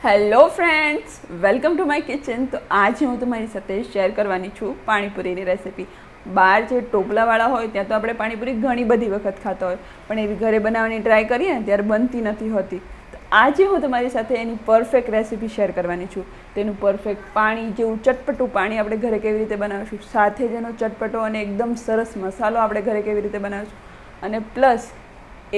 Hello friends, welcome to my kitchen. તો આજે હું તમારી સાથે શેર કરવાની છું પાણીપુરીની રેસિપી. બહાર જે ટોપલાવાળા હોય ત્યાં તો આપણે પાણીપુરી ઘણી બધી વખત ખાતા હોય, પણ એવી ઘરે બનાવવાની ટ્રાય કરીએ ને ત્યારે બનતી નથી હોતી. તો આજે હું તમારી સાથે એની પરફેક્ટ રેસિપી શેર કરવાની છું. તેનું પરફેક્ટ પાણી જેવું ચટપટું પાણી આપણે ઘરે કેવી રીતે બનાવીશું, સાથે જ એનો ચટપટો અને એકદમ સરસ મસાલો આપણે ઘરે કેવી રીતે બનાવીશું, અને પ્લસ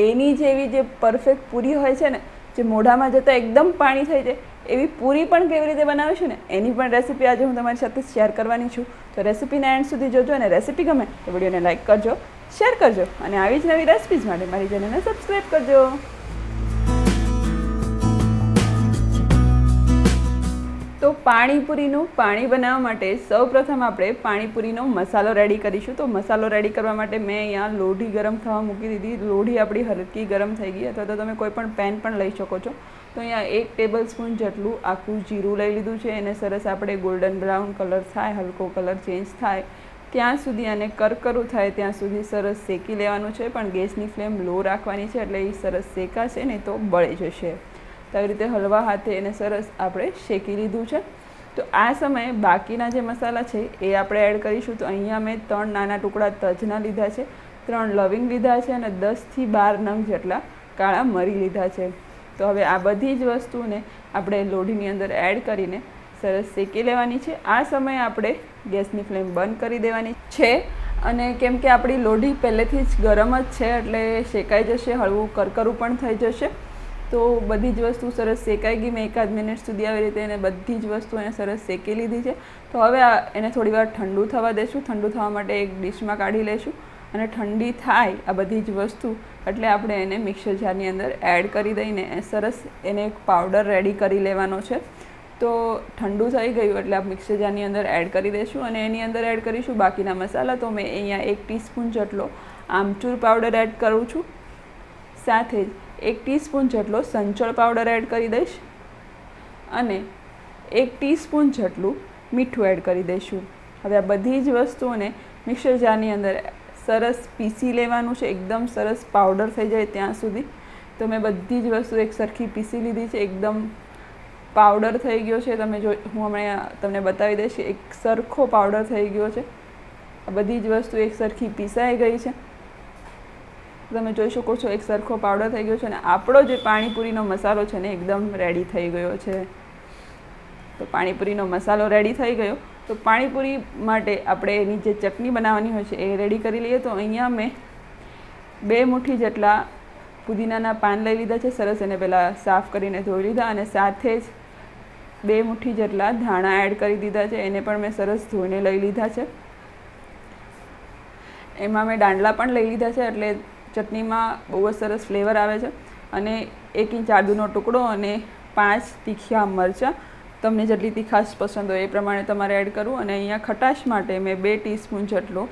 એની જેવી જે પરફેક્ટ પૂરી હોય છે ને, જે મોઢામાં જતાં એકદમ પાણી થઈ જાય એવી પૂરી પણ કેવી રીતે બનાવીશું ને એની પણ રેસીપી આજે હું તમારી સાથે શેર કરવાની છું. તો રેસીપીને એન્ડ સુધી જોજો, અને રેસીપી ગમે તો વિડીયોને લાઇક કરજો, શેર કરજો, અને આવી જ નવી રેસિપીઝ માટે મારી ચેનલને સબસ્ક્રાઈબ કરજો. તો પાણીપુરીનું પાણી બનાવવા માટે સૌપ્રથમ આપણે પાણીપુરીનો મસાલો રેડી કરીશું. તો મસાલો રેડી કરવા માટે મેં અહીંયા લોઢી ગરમ થવા મૂકી દીધી. લોઢી આપણી હલકી ગરમ થઈ ગઈ, અથવા તો તમે કોઈ પણ પેન પણ લઈ શકો છો. તો અહીંયા 1 ટેબલ સ્પૂન જેટલું આખું જીરું લઈ લીધું છે. એને સરસ આપણે ગોલ્ડન બ્રાઉન કલર થાય, હલકો કલર ચેન્જ થાય ત્યાં સુધી, અને કરકરું થાય ત્યાં સુધી સરસ શેકી લેવાનું છે. પણ ગેસની ફ્લેમ લો રાખવાની છે, એટલે એ સરસ શેકાશે ને તો બળી જશે. તો આવી રીતે હળવા હાથે એને સરસ આપણે શેકી લીધું છે. તો આ સમયે બાકીના જે મસાલા છે એ આપણે એડ કરીશું. તો અહીંયા મેં 3 નાના ટુકડા તજના લીધા છે, 3 લવિંગ લીધા છે, અને 10થી 12 નંગ જેટલા કાળા મરી લીધા છે. તો હવે આ બધી જ વસ્તુને આપણે લોઢીની અંદર એડ કરીને સરસ શેકી લેવાની છે. આ સમયે આપણે ગેસની ફ્લેમ બંધ કરી દેવાની છે, અને કેમ કે આપણી લોઢી પહેલેથી જ ગરમ જ છે એટલે શેકાઈ જશે, હળવું કરકરું પણ થઈ જશે. તો બધી જ વસ્તુ સરસ શેકાઈ ગઈ. મેં 1 મિનિટ સુધી આવી રીતે એને બધી જ વસ્તુ એને સરસ શેકી લીધી છે. તો હવે એને થોડી વાર ઠંડુ થવા દઈશું. ઠંડુ થવા માટે એક ડીશમાં કાઢી લઈશું, અને ઠંડી થાય આ બધી જ વસ્તુ એટલે આપણે એને મિક્સર જારની અંદર એડ કરી દઈને સરસ એને એક પાવડર રેડી કરી લેવાનો છે. તો ઠંડુ થઈ ગયું એટલે આપણે મિક્સર જારની અંદર એડ કરી દઈશું, અને એની અંદર એડ કરીશું બાકીના મસાલા. તો મેં અહીંયા 1 ટીસ્પૂન જેટલો આમચૂર પાવડર એડ કરું છું, સાથે જ 1 ટીસ્પૂન જેટલો સંચળ પાવડર એડ કરી દઈશ, અને 1 ટીસ્પૂન જેટલું મીઠું એડ કરી દઈશું. હવે આ બધી જ વસ્તુઓને મિક્સર જારની અંદર સરસ પીસી લેવાનું છે, એકદમ સરસ પાવડર થઈ જાય ત્યાં સુધી. તો મેં બધી જ વસ્તુ એક સરખી પીસી લીધી છે, એકદમ પાવડર થઈ ગયો છે. તમે જો હું હમણાં તમને બતાવી દઈશ કે એક સરખો પાવડર થઈ ગયો છે. આ બધી જ વસ્તુ એક સરખી પીસાઈ ગઈ છે. તમે જોઈ શકો છો એક સરખો પાવડર થઈ ગયો છે, અને આપણો જે પાણીપુરીનો મસાલો છે ને એકદમ રેડી થઈ ગયો છે. તો પાણીપુરીનો મસાલો રેડી થઈ ગયો. તો પાણીપુરી માટે આપણે એની જે ચટણી બનાવવાની હોય છે એ રેડી કરી લઈએ. તો અહીંયા મેં 2 મુઠ્ઠી જેટલા પુદીનાના પાન લઈ લીધા છે. સરસ એને પહેલાં સાફ કરીને ધોઈ લીધા, અને સાથે જ 2 મુઠ્ઠી જેટલા ધાણા એડ કરી દીધા છે. એને પણ મેં સરસ ધોઈને લઈ લીધા છે. એમાં મેં દાંડલા પણ લઈ લીધા છે, એટલે ચટણીમાં બહુ જ સરસ ફ્લેવર આવે છે. અને 1 ઇંચ આદુનો ટુકડો અને 5 તીખા મરચાં, તમને જેટલી તીખાશ પસંદ હોય એ પ્રમાણે તમારે એડ કરવું. અને અહીંયા ખટાશ માટે મેં 2 ટીસ્પૂન જેટલો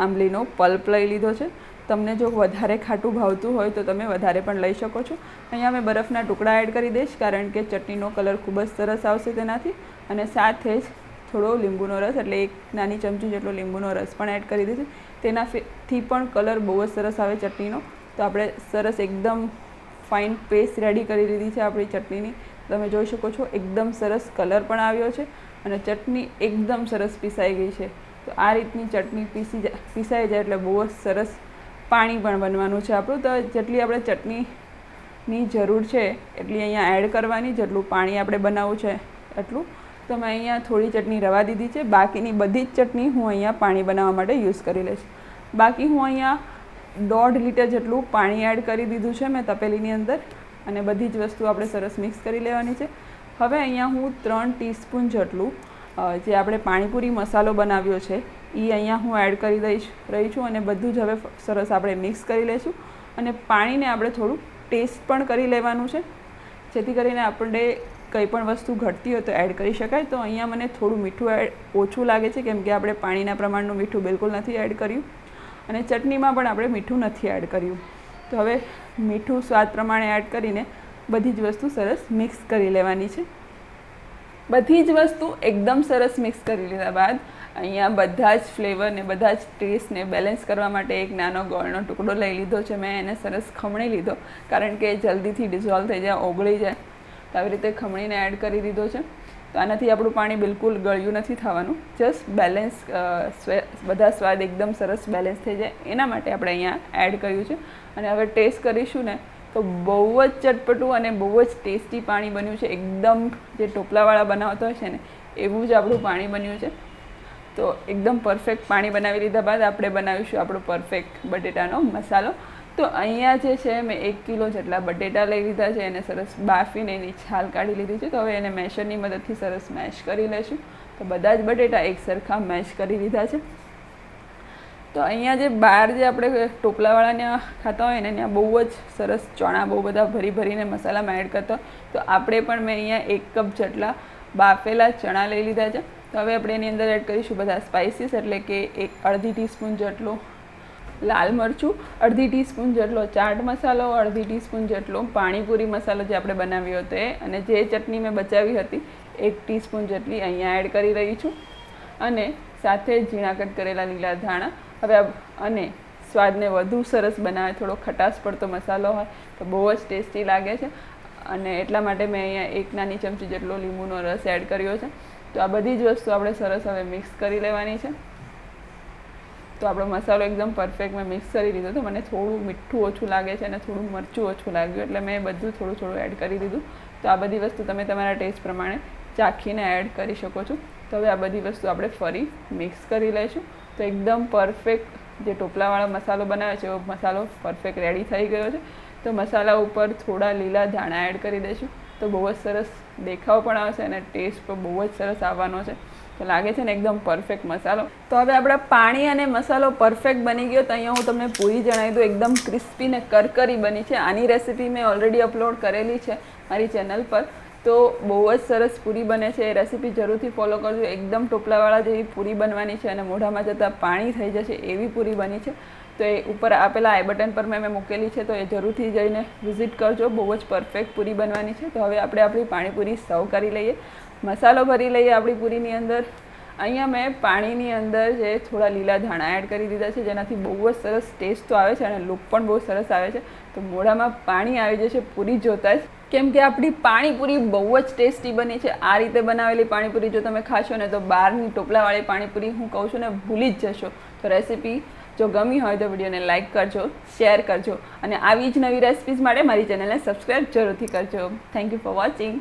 આંબલીનો પલ્પ લઈ લીધો છે. તમને જો વધારે ખાટું ભાવતું હોય તો તમે વધારે પણ લઈ શકો છો. અહીંયા મેં બરફના ટુકડા એડ કરી દઈશ, કારણ કે ચટણીનો કલર ખૂબ જ સરસ આવશે તેનાથી. અને સાથે જ થોડો લીંબુનો રસ, એટલે 1 નાની ચમચી જેટલો લીંબુનો રસ પણ એડ કરી દઈશું. તેનાથી પણ કલર બહુ જ સરસ આવે ચટણીનો. તો આપણે સરસ એકદમ ફાઇન પેસ્ટ રેડી કરી લીધી છે આપણી ચટણીની. તમે જોઈ શકો છો એકદમ સરસ કલર પણ આવ્યો છે, અને ચટણી એકદમ સરસ પીસાઈ ગઈ છે. તો આ રીતની ચટણી પીસાઈ જાય એટલે બહુ જ સરસ પાણી પણ બનવાનું છે આપણું. તો જેટલી આપણે ચટણીની જરૂર છે એટલી અહીંયા એડ કરવાની, જેટલું પાણી આપણે બનાવવું છે એટલું. તો મેં અહીંયા થોડી ચટણી રવા દીધી છે. બાકીની બધી જ ચટણી હું અહીંયા પાણી બનાવવા માટે યુઝ કરી લઈશ. બાકી હું અહીંયા 1.5 લીટર જેટલું પાણી એડ કરી દીધું છે મેં તપેલીની અંદર, અને બધી જ વસ્તુ આપણે સરસ મિક્સ કરી લેવાની છે. હવે અહીંયા હું 3 ટીસ્પૂન જેટલું જે આપણે પાણીપુરી મસાલો બનાવ્યો છે એ અહીંયા હું એડ કરી રહી છું, અને બધું જ હવે સરસ આપણે મિક્સ કરી લઈશું. અને પાણીને આપણે થોડું ટેસ્ટ પણ કરી લેવાનું છે, જેથી કરીને આપણે કંઈ પણ વસ્તુ ઘટતી હોય તો એડ કરી શકાય. તો અહીંયા મને થોડું મીઠું ઓછું લાગે છે, કેમ કે આપણે પાણીના પ્રમાણનું મીઠું બિલકુલ નથી એડ કર્યું, અને ચટણીમાં પણ આપણે મીઠું નથી એડ કર્યું. તો હવે મીઠું સ્વાદ પ્રમાણે એડ કરીને બધી જ વસ્તુ સરસ મિક્સ કરી લેવાની છે. બધી જ વસ્તુ એકદમ સરસ મિક્સ કરી લીધા બાદ અહીંયા બધા જ ફ્લેવરને બધા જ ટેસ્ટને બેલેન્સ કરવા માટે એક નાનો ગોળનો ટુકડો લઈ લીધો છે મેં. એને સરસ ખમણી લીધો, કારણ કે જલ્દીથી ડિઝોલ્વ થઈ જાય, ઓગળી જાય. તો આવી રીતે ખમણીને એડ કરી દીધો છે. તો આનાથી આપણું પાણી બિલકુલ ગળ્યું નથી થવાનું, જસ્ટ બેલેન્સ, બધા સ્વાદ એકદમ સરસ બેલેન્સ થઈ જાય એના માટે આપણે અહીંયા એડ કર્યું છે. અને હવે ટેસ્ટ કરીશું ને તો બહુ જ ચટપટું અને બહુ જ ટેસ્ટી પાણી બન્યું છે. એકદમ જે ટોપલાવાળા બનાવતા હોય છે ને એવું જ આપણું પાણી બન્યું છે. તો એકદમ પરફેક્ટ પાણી બનાવી લીધા બાદ આપણે બનાવીશું આપણો પરફેક્ટ બટેટાનો મસાલો. તો અહીંયા જે છે મેં 1 કિલો જેટલા બટેટા લઈ લીધા છે, એને સરસ બાફીને એની છાલ કાઢી લીધી છે. તો હવે એને મેશરની મદદથી સરસ મેશ કરી લઈશું. તો બધા જ બટેટા એક સરખા મેશ કરી લીધા છે. તો અહીંયા જે બહાર જે આપણે ટોપલાવાળાને ખાતા હોય ને ત્યાં બહુ જ સરસ ચણા બહુ બધા ભરીને મસાલામાં એડ કરતા હોય, તો આપણે પણ મેં અહીંયા 1 કપ જેટલા બાફેલા ચણા લઈ લીધા છે. તો હવે આપણે એની અંદર એડ કરીશું બધા સ્પાઇસીસ, એટલે કે અડધી ટીસ્પૂન જેટલો લાલ મરચું, અડધી ટીસ્પૂન જેટલો ચાટ મસાલો, અડધી ટીસ્પૂન જેટલો પાણીપુરી મસાલો જે આપણે બનાવ્યો હતો એ, અને જે ચટણી મેં બચાવી હતી 1 ટીસ્પૂન જેટલી અહીંયા એડ કરી રહી છું. અને સાથે ઝીણા કટ કરેલા લીલા ધાણા. હવે અને સ્વાદને વધુ સરસ બનાવે, થોડો ખટાશ પડતો મસાલો હોય તો બહુ જ ટેસ્ટી લાગે છે. અને એટલા માટે મેં અહીંયા 1 નાની ચમચી જેટલો લીંબુનો રસ એડ કર્યો છે. તો આ બધી જ વસ્તુ આપણે સરસ હવે મિક્સ કરી લેવાની છે. તો આપણો મસાલો એકદમ પરફેક્ટ મેં મિક્સ કરી દીધો. તો મને થોડું મીઠું ઓછું લાગે છે અને થોડું મરચું ઓછું લાગ્યું, એટલે મેં બધું થોડું એડ કરી દીધું. તો આ બધી વસ્તુ તમે તમારા ટેસ્ટ પ્રમાણે ચાખીને એડ કરી શકો છો. તો હવે આ બધી વસ્તુ આપણે ફરી મિક્સ કરી લઈશું. તો એકદમ પરફેક્ટ જે ટોપલાવાળો મસાલો બનાવે છે એવો મસાલો પરફેક્ટ રેડી થઈ ગયો છે. તો મસાલા ઉપર થોડા લીલા ધાણા એડ કરી દઈશું. તો બહુ જ સરસ દેખાવ પણ આવશે અને ટેસ્ટ પણ બહુ જ સરસ આવવાનો છે. તો લાગે છે ને એકદમ પરફેક્ટ મસાલો. તો હવે આપણા પાણી અને મસાલો પરફેક્ટ બની ગયો. તો અહીંયા હું તમને પૂરી જણાવી દઉં, એકદમ ક્રિસ્પી ને કરકરી બની છે. આની રેસીપી મેં ઓલરેડી અપલોડ કરેલી છે મારી ચેનલ પર. તો બહુ જ સરસ પૂરી બને છે. એ રેસીપી જરૂરથી ફોલો કરજો. એકદમ ટોપલાવાળા જેવી પૂરી બનવાની છે અને મોઢામાં જતાં પાણી થઈ જશે એવી પૂરી બની છે. તો એ ઉપર આપેલા આઈ બટન પર મેં મૂકેલી છે, તો એ જરૂરથી જઈને વિઝિટ કરજો. બહુ જ પરફેક્ટ પૂરી બનવાની છે. તો હવે આપણે આપણી પાણીપુરી સર્વ કરી લઈએ, મસાલો ભરી લઈએ આપણી પૂરીની અંદર. અહીંયા મેં પાણીની અંદર જે થોડા લીલા ધાણા એડ કરી દીધા છે, જેનાથી બહુ જ સરસ ટેસ્ટ તો આવે છે અને લુક પણ બહુ સરસ આવે છે. તો મોઢામાં પાણી આવી જશે પૂરી જોતાં જ, કેમ કે આપણી પાણીપુરી બહુ જ ટેસ્ટી બની છે. આ રીતે બનાવેલી પાણીપુરી જો તમે ખાશો ને તો બહારની ટોપલાવાળી પાણીપુરી હું કહું છું ને ભૂલી જ જશો. તો રેસીપી જો ગમી હોય તો વિડીયોને લાઇક કરજો, શેર કરજો અને આવી જ નવી રેસિપીઝ માટે મારી ચેનલને સબસ્ક્રાઈબ જરૂરથી કરજો. Thank you for watching.